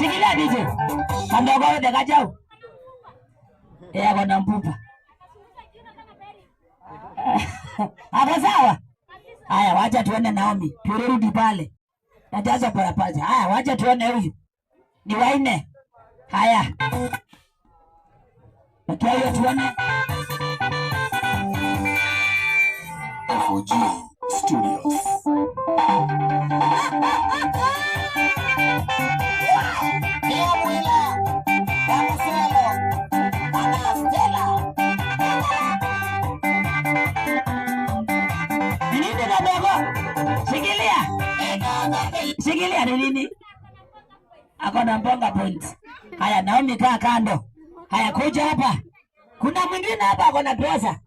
Shikilia DJ. Kandogo deka chao. Kona mpupa. Hapo sawa? Haya, wacha tuone Naomi. Turudi pale. Najaza parapazi. Haya, wacha tuone huyu. Ni waine. Haya. Nakia hiyo tuone. FOG Studios. Shikilia ni nini? Akona mbonga point. Haya, Naomi kaa kando. Haya, kuja hapa. Kuna mwingine hapa akona pesa.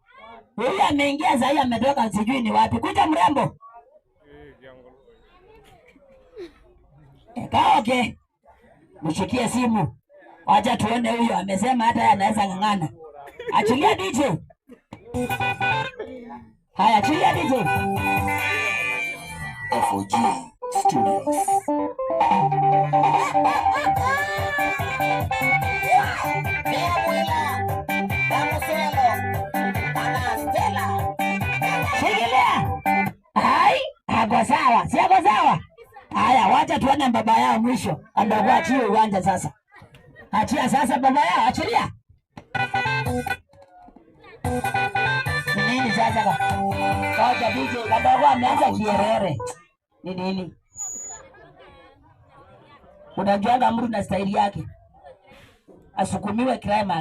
Huyu ameingia sasa, hivi ametoka sijui ni wapi. Kuja mrembo. Okay. Mshikie simu. Wacha tuone huyu amesema hata yeye anaweza ngangana. Achilia DJ. Haya, achilia DJ. FOG Studios. Shikilia. Hai, ako sawa. Si ako sawa? Haya, wacha tuone baba yao mwisho. Ndio achie uwanja sasa. Achia sasa baba yao, achilia. Nini sasa? Ngoja DJ, kadogo ameanza kierere. Ni nini? Unajuanga mtu na staili yake. Asukumiwe crime.